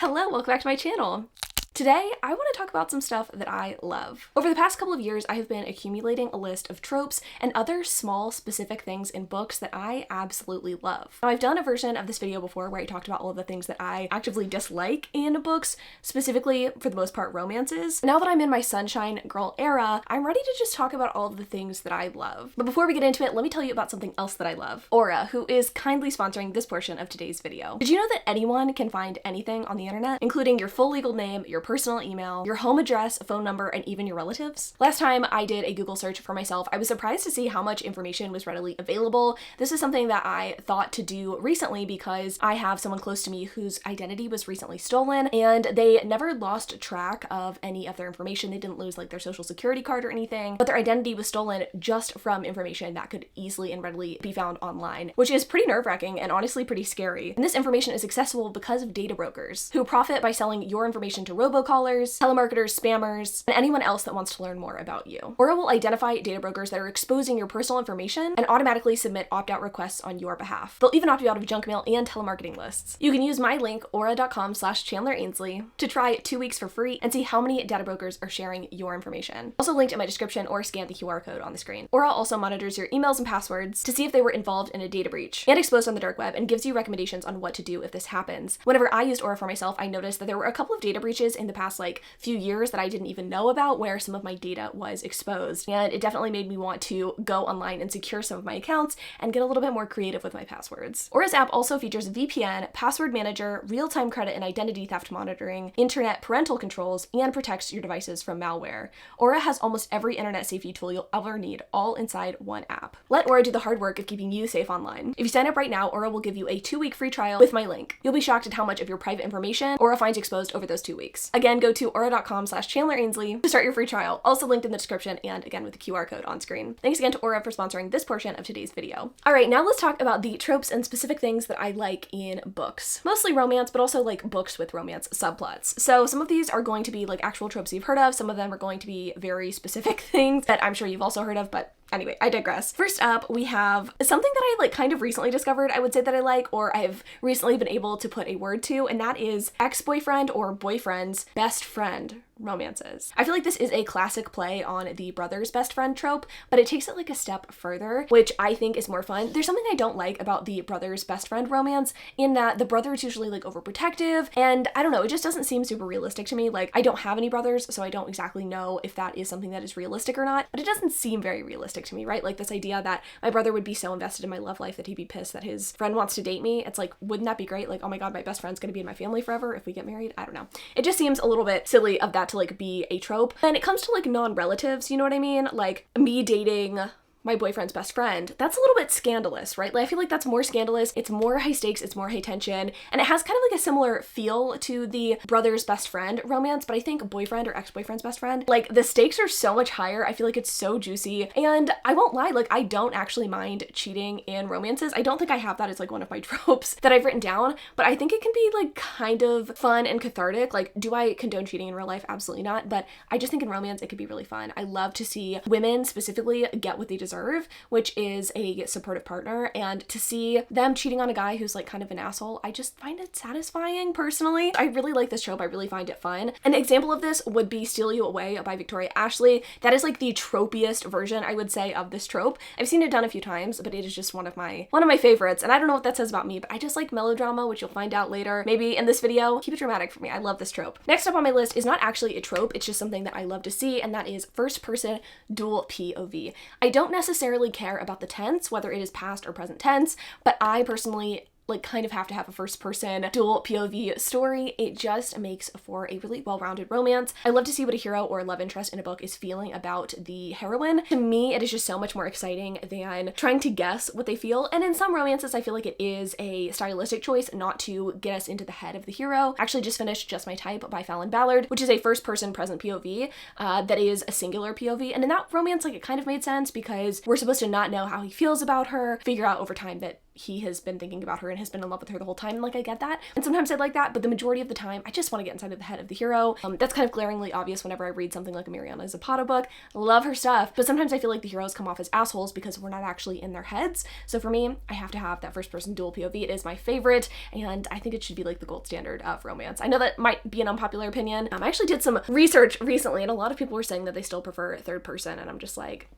Hello, welcome back to my channel. Today, I want to talk about some stuff that I love. Over the past couple of years, I have been accumulating a list of tropes and other small specific things in books that I absolutely love. Now, I've done a version of this video before where I talked about all of the things that I actively dislike in books, specifically, for the most part, romances. Now that I'm in my sunshine girl era, I'm ready to just talk about all of the things that I love. But before we get into it, let me tell you about something else that I love. Aura, who is kindly sponsoring this portion of today's video. Did you know that anyone can find anything on the internet, including your full legal name, your personal email, your home address, phone number, and even your relatives? Last time I did a Google search for myself, I was surprised to see how much information was readily available. This is something that I thought to do recently because I have someone close to me whose identity was recently stolen, and they never lost track of any of their information. They didn't lose like their social security card or anything, but their identity was stolen just from information that could easily and readily be found online, which is pretty nerve-wracking and honestly pretty scary. And this information is accessible because of data brokers who profit by selling your information to robocallers, telemarketers, spammers, and anyone else that wants to learn more about you. Aura will identify data brokers that are exposing your personal information and automatically submit opt-out requests on your behalf. They'll even opt you out of junk mail and telemarketing lists. You can use my link, aura.com/chandler.ainsley, to try 2 weeks for free and see how many data brokers are sharing your information. Also linked in my description, or scan the QR code on the screen. Aura also monitors your emails and passwords to see if they were involved in a data breach and exposed on the dark web, and gives you recommendations on what to do if this happens. Whenever I used Aura for myself, I noticed that there were a couple of data breaches in the past few years that I didn't even know about where some of my data was exposed, and it definitely made me want to go online and secure some of my accounts and get a little bit more creative with my passwords. Aura's app also features VPN, password manager, real-time credit and identity theft monitoring, internet parental controls, and protects your devices from malware. Aura has almost every internet safety tool you'll ever need, all inside one app. Let Aura do the hard work of keeping you safe online. If you sign up right now, Aura will give you a 2-week free trial with my link. You'll be shocked at how much of your private information Aura finds exposed over those 2 weeks. Again, go to aura.com/chandler.ainsley to start your free trial, also linked in the description and again with the QR code on screen. Thanks again to Aura for sponsoring this portion of today's video. Alright, now let's talk about the tropes and specific things that I like in books. Mostly romance, but also like books with romance subplots. So some of these are going to be like actual tropes you've heard of, some of them are going to be very specific things that I'm sure you've also heard of, but anyway, I digress. First up, we have something that I kind of recently discovered, I would say that I like, or I've recently been able to put a word to, and that is ex-boyfriend or boyfriend's best friend romances. I feel like this is a classic play on the brother's best friend trope, but it takes it a step further, which I think is more fun. There's something I don't like about the brother's best friend romance in that the brother is usually overprotective, and I don't know, it just doesn't seem super realistic to me. I don't have any brothers, so I don't exactly know if that is something that is realistic or not, but it doesn't seem very realistic to me, right? This idea that my brother would be so invested in my love life that he'd be pissed that his friend wants to date me. It's wouldn't that be great? Oh my god, my best friend's gonna be in my family forever if we get married? I don't know. It just seems a little bit silly of that to be a trope. And it comes to non-relatives, you know what I mean? Me dating my boyfriend's best friend, that's a little bit scandalous, right? I feel like that's more scandalous, it's more high stakes, it's more high tension, and it has kind of a similar feel to the brother's best friend romance, but I think boyfriend or ex-boyfriend's best friend, the stakes are so much higher. I feel like it's so juicy, and I won't lie, I don't actually mind cheating in romances. I don't think I have that as one of my tropes that I've written down, but I think it can be kind of fun and cathartic. Do I condone cheating in real life? Absolutely not, but I just think in romance it could be really fun. I love to see women specifically get what they deserve, which is a supportive partner, and to see them cheating on a guy who's kind of an asshole, I just find it satisfying personally. I really like this trope. I really find it fun. An example of this would be Steal You Away by Victoria Ashley. That is the tropiest version, I would say, of this trope. I've seen it done a few times, but it is just one of my favorites, and I don't know what that says about me, but I just like melodrama, which you'll find out later, maybe in this video. Keep it dramatic for me. I love this trope. Next up on my list is not actually a trope, it's just something that I love to see, and that is first person dual POV. I don't necessarily care about the tense, whether it is past or present tense, but I personally kind of have to have a first person dual POV story. It just makes for a really well-rounded romance. I love to see what a hero or love interest in a book is feeling about the heroine. To me, it is just so much more exciting than trying to guess what they feel. And in some romances, I feel like it is a stylistic choice not to get us into the head of the hero. I actually just finished Just My Type by Fallon Ballard, which is a first person present POV that is a singular POV. And in that romance, it kind of made sense because we're supposed to not know how he feels about her, figure out over time that he has been thinking about her and has been in love with her the whole time. Like, I get that. And sometimes I like that, but the majority of the time, I just want to get inside of the head of the hero. That's kind of glaringly obvious whenever I read something like a Mariana Zapata book. Love her stuff, but sometimes I feel like the heroes come off as assholes because we're not actually in their heads. So for me, I have to have that first person dual POV. It is my favorite, and I think it should be like the gold standard of romance. I know that might be an unpopular opinion. I actually did some research recently, and a lot of people were saying that they still prefer third person, and I'm just like,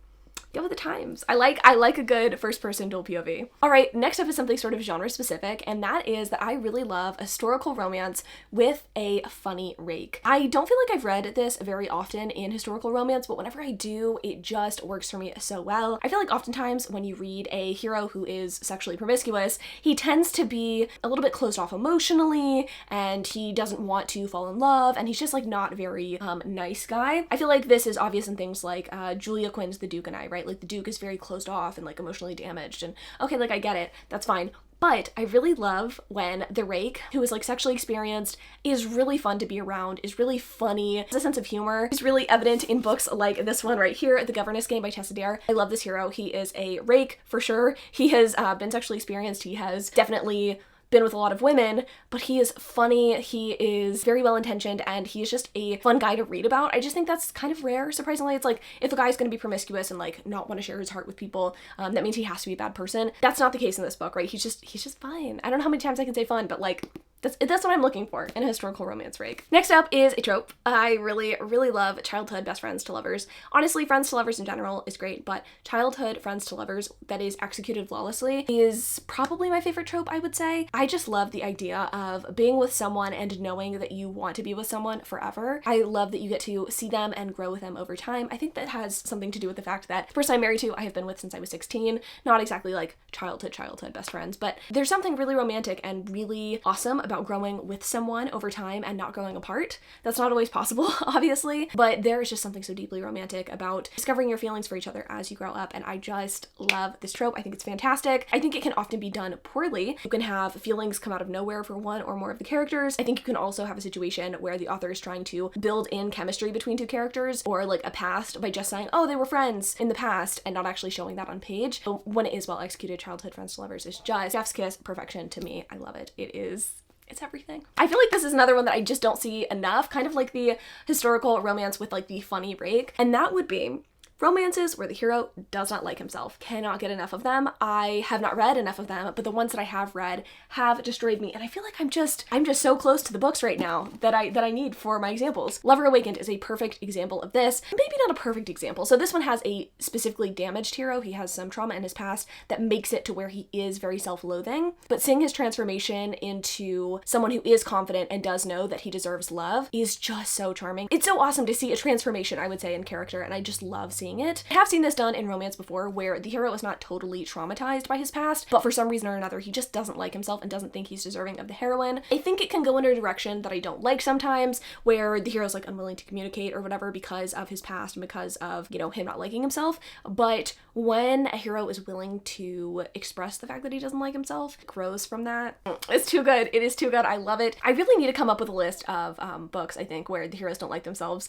go with the times. I like a good first person dual POV. All right, next up is something sort of genre specific, and that is that I really love a historical romance with a funny rake. I don't feel like I've read this very often in historical romance, but whenever I do, it just works for me so well. I feel like oftentimes when you read a hero who is sexually promiscuous, he tends to be a little bit closed off emotionally, and he doesn't want to fall in love, and he's just like not very nice guy. I feel like this is obvious in things like Julia Quinn's The Duke and I, right? Like the Duke is very closed off and like emotionally damaged, and okay, like I get it, that's fine. But I really love when the rake, who is like sexually experienced, is really fun to be around, is really funny, has a sense of humor, is really evident in books like this one right here, The Governess Game by Tessa Dare. I love this hero. He is a rake for sure. He has been sexually experienced. He has definitely been with a lot of women, but he is funny, he is very well intentioned, and he's just a fun guy to read about. I just think that's kind of rare, surprisingly. It's like, if a guy's gonna be promiscuous and like not want to share his heart with people, that means he has to be a bad person. That's not the case in this book, right? He's just fine. I don't know how many times I can say fun, but like, that's what I'm looking for in a historical romance rake. Next up is a trope. I really, really love childhood best friends to lovers. Honestly, friends to lovers in general is great, but childhood friends to lovers that is executed flawlessly is probably my favorite trope, I would say. I just love the idea of being with someone and knowing that you want to be with someone forever. I love that you get to see them and grow with them over time. I think that has something to do with the fact that the person I'm married to, I have been with since I was 16. Not exactly like childhood best friends, but there's something really romantic and really awesome about growing with someone over time and not growing apart. That's not always possible, obviously, but there is just something so deeply romantic about discovering your feelings for each other as you grow up, and I just love this trope. I think it's fantastic. I think it can often be done poorly. You can have feelings come out of nowhere for one or more of the characters. I think you can also have a situation where the author is trying to build in chemistry between two characters, or like a past by just saying, oh, they were friends in the past, and not actually showing that on page. But when it is well executed, childhood friends to lovers is just chef's kiss perfection to me. I love it. It's everything. I feel like this is another one that I just don't see enough, kind of like the historical romance with like the funny rake, and that would be romances where the hero does not like himself. Cannot get enough of them. I have not read enough of them, but the ones that I have read have destroyed me, and I feel like I'm just so close to the books right now that I need for my examples. Lover Awakened is a perfect example of this. Maybe not a perfect example. So this one has a specifically damaged hero. He has some trauma in his past that makes it to where he is very self-loathing, but seeing his transformation into someone who is confident and does know that he deserves love is just so charming. It's so awesome to see a transformation, I would say, in character, and I just love seeing it. I have seen this done in romance before where the hero is not totally traumatized by his past, but for some reason or another he just doesn't like himself and doesn't think he's deserving of the heroine. I think it can go in a direction that I don't like sometimes, where the hero's like unwilling to communicate or whatever because of his past and because of, you know, him not liking himself. But when a hero is willing to express the fact that he doesn't like himself, it grows from that. It's too good. It is too good. I love it. I really need to come up with a list of books, I think, where the heroes don't like themselves,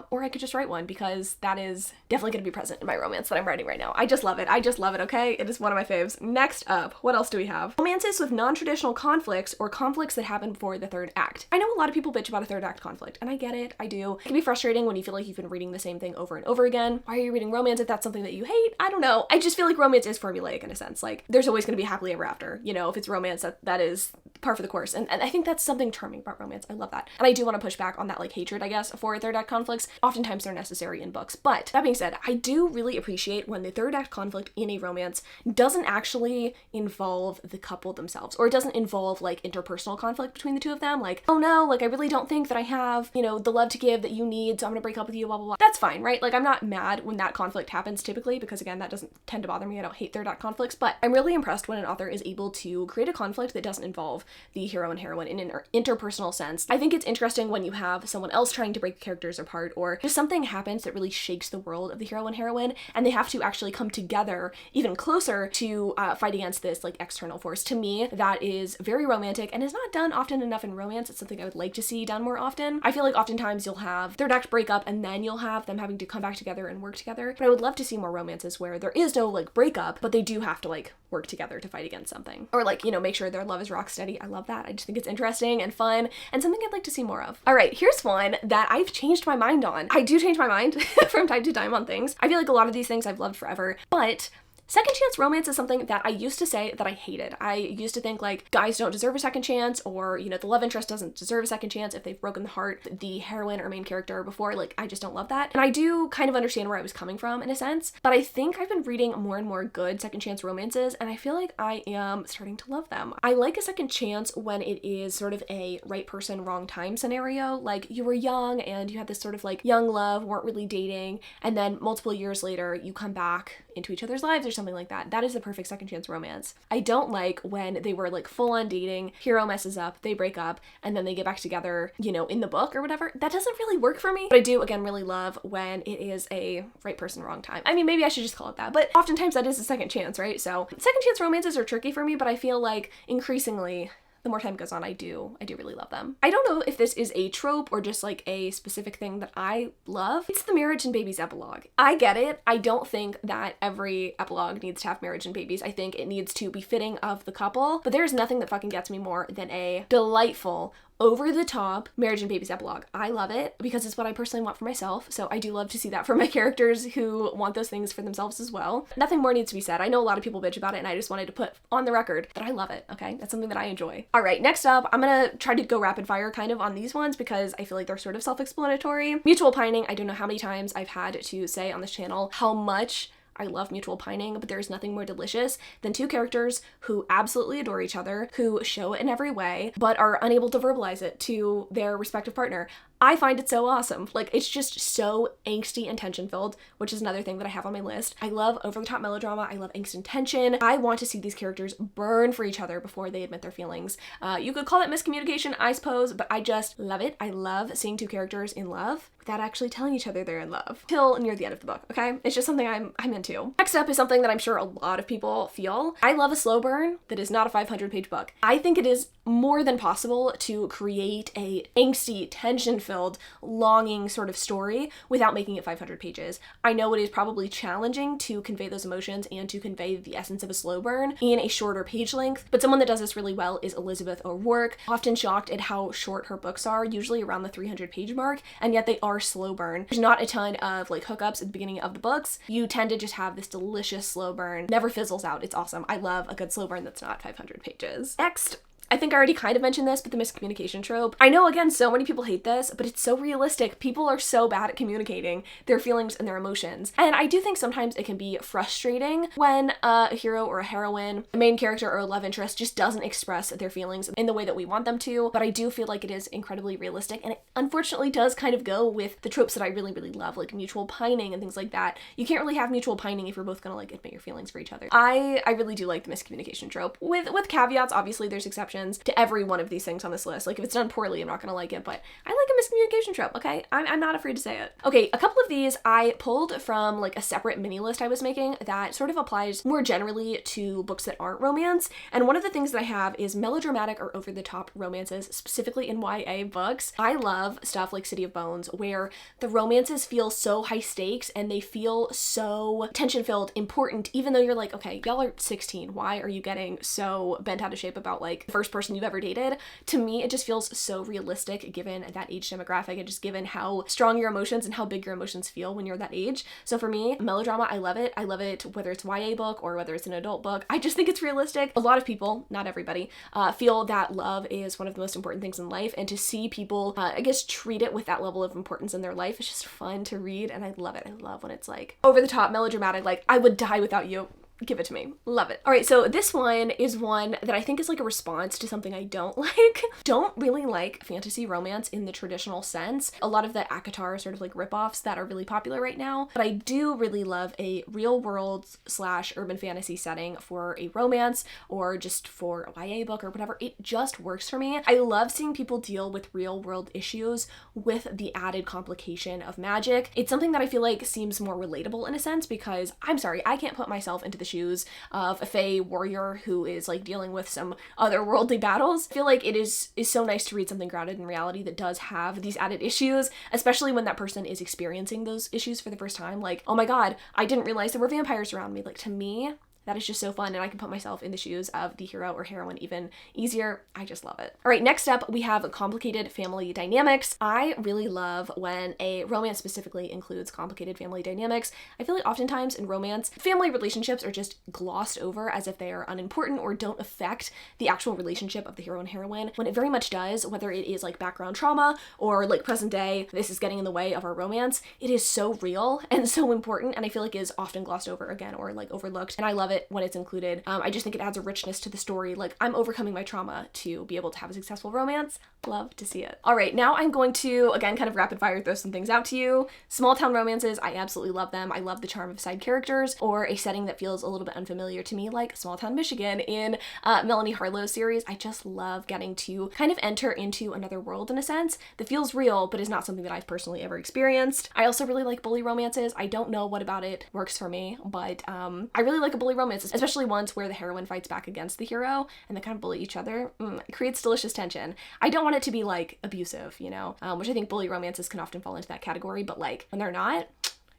or I could just write one, because that is definitely going to be present in my romance that I'm writing right now. I just love it. I just love it, okay? It is one of my faves. Next up, what else do we have? Romances with non-traditional conflicts or conflicts that happen before the third act. I know a lot of people bitch about a third act conflict, and I get it. I do. It can be frustrating when you feel like you've been reading the same thing over and over again. Why are you reading romance if that's something that you hate? I don't know. I just feel like romance is formulaic in a sense. Like, there's always going to be happily ever after. You know, if it's romance, that is par for the course. And I think that's something charming about romance. I love that. And I do want to push back on that like hatred, I guess, for third act conflicts. Oftentimes they're necessary in books. But that being said, I do really appreciate when the third act conflict in a romance doesn't actually involve the couple themselves, or it doesn't involve like interpersonal conflict between the two of them. Like, oh no, like I really don't think that I have, you know, the love to give that you need, so I'm gonna break up with you, blah, blah, blah. That's fine, right? Like, I'm not mad when that conflict happens typically, because again, that doesn't tend to bother me. I don't hate third act conflicts, but I'm really impressed when an author is able to create a conflict that doesn't involve the hero and heroine in an interpersonal sense. I think it's interesting when you have someone else trying to break characters apart, or just something happens that really shakes the world of the hero and heroine, and they have to actually come together even closer to fight against this like external force. To me, that is very romantic and is not done often enough in romance. It's something I would like to see done more often. I feel like oftentimes you'll have third act breakup and then you'll have them having to come back together and work together. But I would love to see more romances where there is no like breakup, but they do have to like work together to fight against something. Or like, you know, make sure their love is rock steady. I love that. I just think it's interesting and fun and something I'd like to see more of. All right, here's one that I've changed my mind on. I do change my mind from time to time on things. I feel like a lot of these things I've loved forever, but second chance romance is something that I used to say that I hated. I used to think like guys don't deserve a second chance, or, you know, the love interest doesn't deserve a second chance if they've broken the heart the heroine or main character before. Like, I just don't love that. And I do kind of understand where I was coming from in a sense, but I think I've been reading more and more good second chance romances, and I feel like I am starting to love them. I like a second chance when it is sort of a right person, wrong time scenario. Like, you were young and you had this sort of like young love, weren't really dating, and then multiple years later you come back into each other's lives or something like that. That is the perfect second chance romance. I don't like when they were like full on dating, hero messes up, they break up, and then they get back together, you know, in the book or whatever. That doesn't really work for me. But I do, again, really love when it is a right person, wrong time. I mean, maybe I should just call it that, but oftentimes that is a second chance, right? So second chance romances are tricky for me, but I feel like increasingly the more time goes on, I do really love them. I don't know if this is a trope or just like a specific thing that I love. It's the marriage and babies epilogue. I get it. I don't think that every epilogue needs to have marriage and babies. I think it needs to be fitting of the couple, but there's nothing that fucking gets me more than a delightful, over-the-top marriage and babies epilogue. I love it because it's what I personally want for myself, so I do love to see that for my characters who want those things for themselves as well. Nothing more needs to be said. I know a lot of people bitch about it, and I just wanted to put on the record that I love it, okay? That's something that I enjoy. All right, next up, I'm gonna try to go rapid fire kind of on these ones because I feel like they're sort of self-explanatory. Mutual pining. I don't know how many times I've had to say on this channel how much I love mutual pining, but there is nothing more delicious than two characters who absolutely adore each other, who show it in every way, but are unable to verbalize it to their respective partner. I find it so awesome. Like, it's just so angsty and tension-filled, which is another thing that I have on my list. I love over-the-top melodrama. I love angst and tension. I want to see these characters burn for each other before they admit their feelings. You could call it miscommunication, I suppose, but I just love it. I love seeing two characters in love without actually telling each other they're in love till near the end of the book, okay? It's just something I'm into. Next up is something that I'm sure a lot of people feel. I love a slow burn that is not a 500-page book. I think it is more than possible to create a angsty, tension-filled, longing sort of story without making it 500 pages. I know it is probably challenging to convey those emotions and to convey the essence of a slow burn in a shorter page length, but someone that does this really well is Elizabeth O'Rourke. Often shocked at how short her books are, usually around the 300-page mark, and yet they are slow burn. There's not a ton of like hookups at the beginning of the books. You tend to just have this delicious slow burn, never fizzles out. It's awesome. I love a good slow burn that's not 500 pages. Next, I think I already kind of mentioned this, but the miscommunication trope. I know, again, so many people hate this, but it's so realistic. People are so bad at communicating their feelings and their emotions. And I do think sometimes it can be frustrating when a hero or a heroine, a main character or a love interest just doesn't express their feelings in the way that we want them to, but I do feel like it is incredibly realistic, and it unfortunately does kind of go with the tropes that I really, really love, like mutual pining and things like that. You can't really have mutual pining if you're both gonna like admit your feelings for each other. I really do like the miscommunication trope. With caveats, obviously there's exceptions to every one of these things on this list. Like, if it's done poorly, I'm not gonna like it, but I like a miscommunication trope, okay? I'm not afraid to say it. Okay, a couple of these I pulled from like a separate mini list I was making that sort of applies more generally to books that aren't romance, and one of the things that I have is melodramatic or over-the-top romances, specifically in YA books. I love stuff like City of Bones, where the romances feel so high stakes and they feel so tension-filled, important, even though you're like, okay, y'all are 16, why are you getting so bent out of shape about like the first person you've ever dated? To me, it just feels so realistic given that age demographic and just given how strong your emotions and how big your emotions feel when you're that age. So for me, melodrama, I love it. I love it whether it's YA book or whether it's an adult book. I just think it's realistic. A lot of people, not everybody, feel that love is one of the most important things in life, and to see people, I guess, treat it with that level of importance in their life, it's just fun to read, and I love it. I love when it's like over the top, melodramatic, like I would die without you. Give it to me. Love it. All right, so this one is one that I think is like a response to something I don't like. Don't really like fantasy romance in the traditional sense. A lot of the ACOTAR sort of like ripoffs that are really popular right now, but I do really love a real world / urban fantasy setting for a romance or just for a YA book or whatever. It just works for me. I love seeing people deal with real world issues with the added complication of magic. It's something that I feel like seems more relatable in a sense because I'm sorry, I can't put myself into the shoes of a fae warrior who is like dealing with some otherworldly battles. I feel like it is so nice to read something grounded in reality that does have these added issues, especially when that person is experiencing those issues for the first time. Like, oh my god, I didn't realize there were vampires around me. Like, to me, that is just so fun, and I can put myself in the shoes of the hero or heroine even easier. I just love it. All right, next up, we have complicated family dynamics. I really love when a romance specifically includes complicated family dynamics. I feel like oftentimes in romance, family relationships are just glossed over as if they are unimportant or don't affect the actual relationship of the hero and heroine, when it very much does, whether it is like background trauma or like present day, this is getting in the way of our romance. It is so real and so important, and I feel like is often glossed over again or like overlooked, and I love it when it's included. I just think it adds a richness to the story. Like, I'm overcoming my trauma to be able to have a successful romance. Love to see it. All right, now I'm going to, again, kind of rapid fire throw some things out to you. Small town romances, I absolutely love them. I love the charm of side characters or a setting that feels a little bit unfamiliar to me, like small town Michigan in Melanie Harlow's series. I just love getting to kind of enter into another world in a sense that feels real, but is not something that I've personally ever experienced. I also really like bully romances. I don't know what about it works for me, but I really like a bully romance, especially ones where the heroine fights back against the hero and they kind of bully each other. It creates delicious tension. I don't want it to be like abusive, you know, which I think bully romances can often fall into that category, but like when they're not,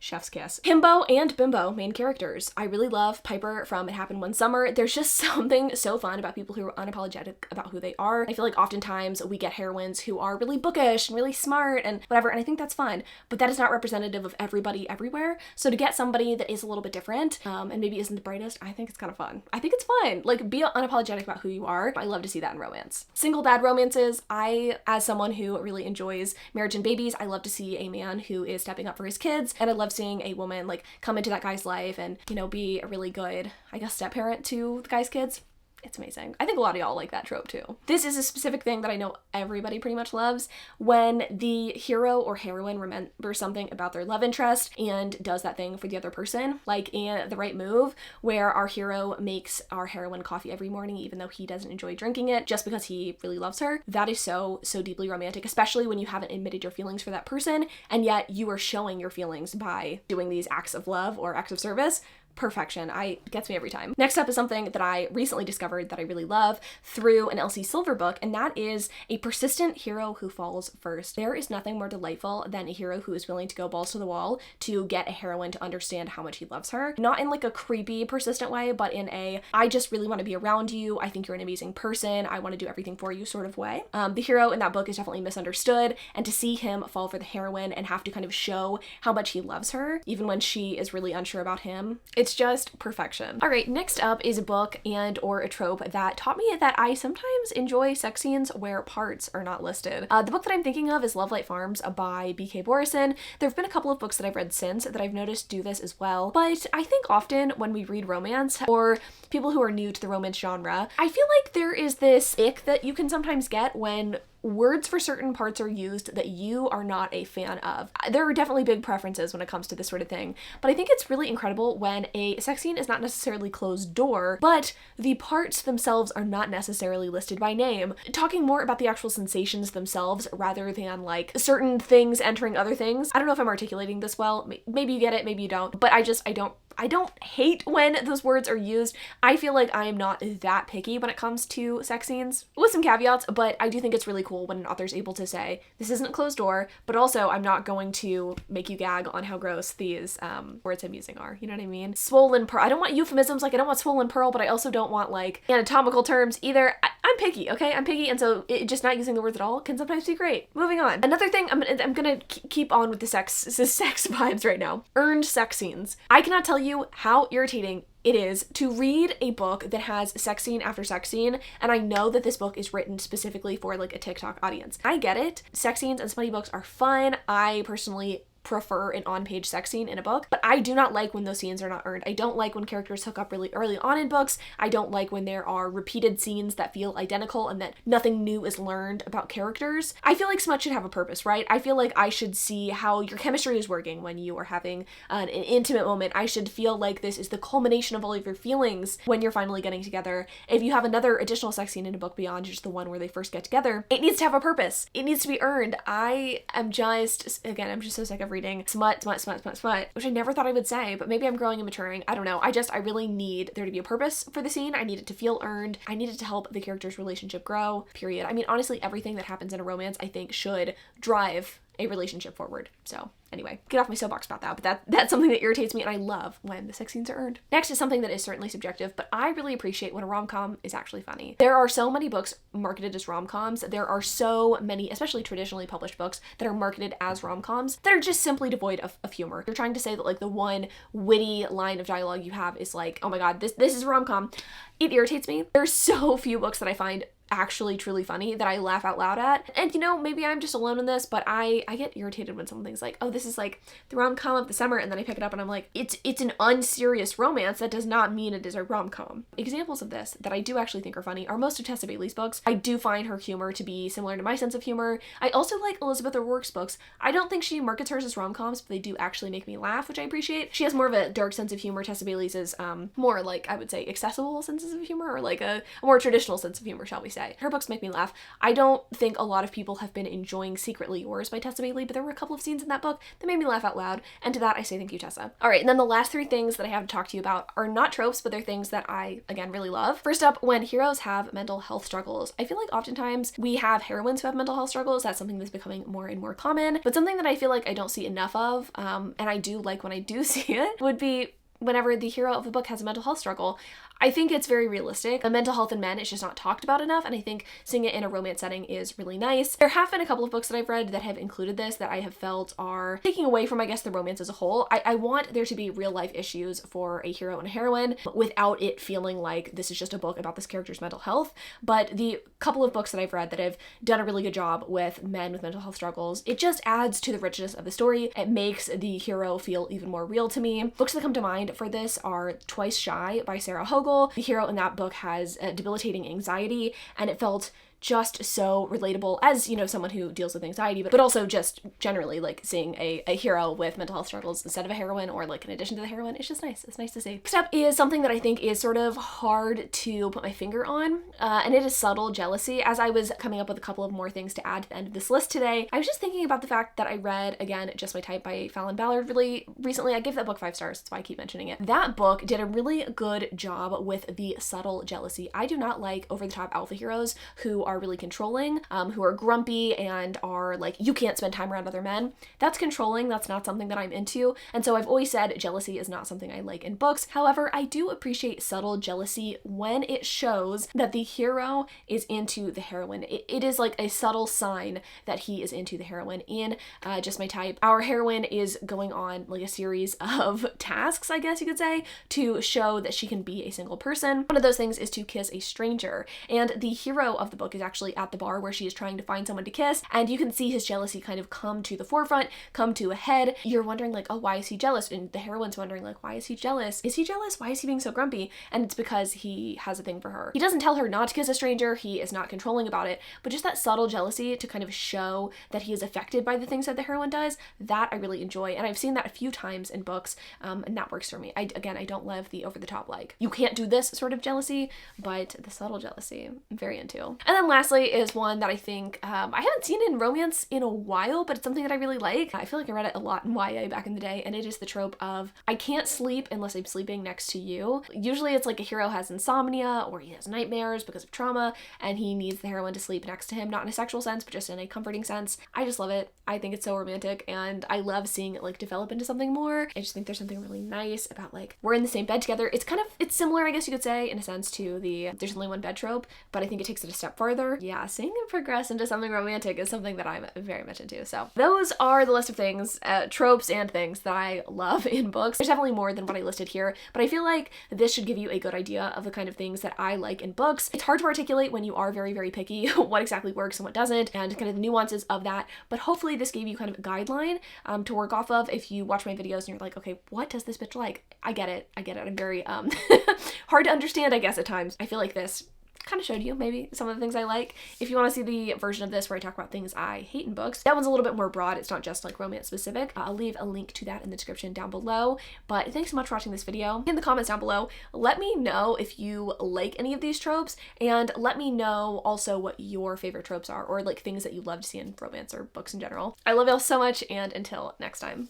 chef's kiss. Himbo and bimbo main characters. I really love Piper from It Happened One Summer. There's just something so fun about people who are unapologetic about who they are. I feel like oftentimes we get heroines who are really bookish and really smart and whatever, and I think that's fun, but that is not representative of everybody everywhere. So to get somebody that is a little bit different and maybe isn't the brightest, I think it's kind of fun. I think it's fun. Like, be unapologetic about who you are. I love to see that in romance. Single dad romances. As someone who really enjoys marriage and babies, I love to see a man who is stepping up for his kids, and I love seeing a woman like come into that guy's life and, you know, be a really good, I guess, step parent to the guy's kids. It's amazing. I think a lot of y'all like that trope too. This is a specific thing that I know everybody pretty much loves, when the hero or heroine remembers something about their love interest and does that thing for the other person, like in The Right Move, where our hero makes our heroine coffee every morning even though he doesn't enjoy drinking it just because he really loves her. That is so deeply romantic, especially when you haven't admitted your feelings for that person and yet you are showing your feelings by doing these acts of love or acts of service. Perfection. Gets me every time. Next up is something that I recently discovered that I really love through an Elsie Silver book, and that is a persistent hero who falls first. There is nothing more delightful than a hero who is willing to go balls to the wall to get a heroine to understand how much he loves her. Not in like a creepy, persistent way, but in a, I just really want to be around you, I think you're an amazing person, I want to do everything for you sort of way. The hero in that book is definitely misunderstood, and to see him fall for the heroine and have to kind of show how much he loves her, even when she is really unsure about him, it's just perfection. All right, next up is a book and or a trope that taught me that I sometimes enjoy sex scenes where parts are not listed. The book that I'm thinking of is Love Light Farms by B.K. Borison. There have been a couple of books that I've read since that I've noticed do this as well, but I think often when we read romance, or people who are new to the romance genre, I feel like there is this ick that you can sometimes get when words for certain parts are used that you are not a fan of. There are definitely big preferences when it comes to this sort of thing, but I think it's really incredible when a sex scene is not necessarily closed door, but the parts themselves are not necessarily listed by name, talking more about the actual sensations themselves rather than like certain things entering other things. I don't know if I'm articulating this well. Maybe you get it, maybe you don't, but I don't hate when those words are used. I feel like I am not that picky when it comes to sex scenes, with some caveats, but I do think it's really cool when an author's able to say, this isn't a closed door, but also I'm not going to make you gag on how gross these words I'm using are. You know what I mean? Swollen pearl. I don't want euphemisms, like I don't want swollen pearl, but I also don't want like anatomical terms either. I'm picky, okay? I'm picky, and so just not using the words at all can sometimes be great. Moving on. Another thing, I'm gonna keep on with the sex vibes right now. Earned sex scenes. I cannot tell you how irritating it is to read a book that has sex scene after sex scene, and I know that this book is written specifically for like a TikTok audience. I get it. Sex scenes and smutty books are fun. I personally prefer an on-page sex scene in a book, but I do not like when those scenes are not earned. I don't like when characters hook up really early on in books. I don't like when there are repeated scenes that feel identical and that nothing new is learned about characters. I feel like smut should have a purpose, right? I feel like I should see how your chemistry is working when you are having an intimate moment. I should feel like this is the culmination of all of your feelings when you're finally getting together. If you have another additional sex scene in a book beyond just the one where they first get together, it needs to have a purpose. It needs to be earned. I'm just so sick of reading smut, which I never thought I would say, but maybe I'm growing and maturing. I don't know. I really need there to be a purpose for the scene. I need it to feel earned. I need it to help the character's relationship grow, period. I mean, honestly, everything that happens in a romance, I think, should drive a relationship forward. So anyway, get off my soapbox about that, but that's something that irritates me, and I love when the sex scenes are earned. Next is something that is certainly subjective, but I really appreciate when a rom-com is actually funny. There are so many books marketed as rom-coms. There are so many, especially traditionally published books, that are marketed as rom-coms that are just simply devoid of humor. You're trying to say that like the one witty line of dialogue you have is like, oh my god, this is a rom-com. It irritates me. There's so few books that I find actually truly funny that I laugh out loud at. And maybe I'm just alone in this, but I get irritated when something's like, oh, this is like the rom-com of the summer, and then I pick it up and I'm like, it's an unserious romance. That does not mean it is a rom-com. Examples of this that I do actually think are funny are most of Tessa Bailey's books. I do find her humor to be similar to my sense of humor. I also like Elizabeth O'Rourke's books. I don't think she markets hers as rom-coms, but they do actually make me laugh, which I appreciate. She has more of a dark sense of humor. Tessa Bailey's is more like, I would say, accessible senses of humor, or like a more traditional sense of humor, shall we say. Her books make me laugh. I don't think a lot of people have been enjoying Secretly Yours by Tessa Bailey, but there were a couple of scenes in that book that made me laugh out loud, and to that I say thank you, Tessa. All right, and then the last three things that I have to talk to you about are not tropes, but they're things that I, again, really love. First up, when heroes have mental health struggles. I feel like oftentimes we have heroines who have mental health struggles. That's something that's becoming more and more common, but something that I feel like I don't see enough of, and I do like when I do see it, would be whenever the hero of the book has a mental health struggle. I think it's very realistic. The mental health in men is just not talked about enough, and I think seeing it in a romance setting is really nice. There have been a couple of books that I've read that have included this that I have felt are taking away from, I guess, the romance as a whole. I want there to be real life issues for a hero and a heroine without it feeling like this is just a book about this character's mental health. But the couple of books that I've read that have done a really good job with men with mental health struggles, it just adds to the richness of the story. It makes the hero feel even more real to me. Books that come to mind for this are Twice Shy by Sarah Hogle. The hero in that book has debilitating anxiety, and it felt just so relatable as, someone who deals with anxiety, but also just generally like seeing a hero with mental health struggles instead of a heroine, or like in addition to the heroine. It's just nice. It's nice to see. Next up is something that I think is sort of hard to put my finger on, and it is subtle jealousy. As I was coming up with a couple of more things to add to the end of this list today, I was just thinking about the fact that I read, again, Just My Type by Fallon Ballard really recently. I gave that book 5 stars. That's why I keep mentioning it. That book did a really good job with the subtle jealousy. I do not like over-the-top alpha heroes who are really controlling, who are grumpy and are like, you can't spend time around other men. That's controlling. That's not something that I'm into. And so I've always said jealousy is not something I like in books. However, I do appreciate subtle jealousy when it shows that the hero is into the heroine. It is like a subtle sign that he is into the heroine. In Just My Type, our heroine is going on like a series of tasks, I guess you could say, to show that she can be a single person. One of those things is to kiss a stranger. And the hero of the book is actually at the bar where she is trying to find someone to kiss, and you can see his jealousy kind of come to the forefront, come to a head. You're wondering like, oh, why is he jealous? And the heroine's wondering like, why is he jealous? Is he jealous? Why is he being so grumpy? And it's because he has a thing for her. He doesn't tell her not to kiss a stranger. He is not controlling about it, but just that subtle jealousy to kind of show that he is affected by the things that the heroine does, that I really enjoy. And I've seen that a few times in books, and that works for me. I don't love the over-the-top like, you can't do this sort of jealousy, but the subtle jealousy I'm very into. And then lastly is one that I think I haven't seen in romance in a while, but it's something that I really like. I feel like I read it a lot in YA back in the day, and it is the trope of, I can't sleep unless I'm sleeping next to you. Usually it's like a hero has insomnia or he has nightmares because of trauma, and he needs the heroine to sleep next to him, not in a sexual sense, but just in a comforting sense. I just love it. I think it's so romantic, and I love seeing it like develop into something more. I just think there's something really nice about like, we're in the same bed together. It's similar, I guess you could say, in a sense to the there's only one bed trope, but I think it takes it a step farther. together. Yeah, seeing it progress into something romantic is something that I'm very much into. So those are the list of things, tropes and things that I love in books. There's definitely more than what I listed here, but I feel like this should give you a good idea of the kind of things that I like in books. It's hard to articulate when you are very, very picky what exactly works and what doesn't, and kind of the nuances of that, but hopefully this gave you kind of a guideline to work off of if you watch my videos and you're like, okay, what does this bitch like? I get it. I'm very hard to understand, I guess, at times. I feel like this kind of showed you maybe some of the things I like. If you want to see the version of this where I talk about things I hate in books, that one's a little bit more broad. It's not just like romance specific. I'll leave a link to that in the description down below. But thanks so much for watching this video. In the comments down below, let me know if you like any of these tropes, and let me know also what your favorite tropes are, or like things that you love to see in romance or books in general. I love y'all so much, and until next time.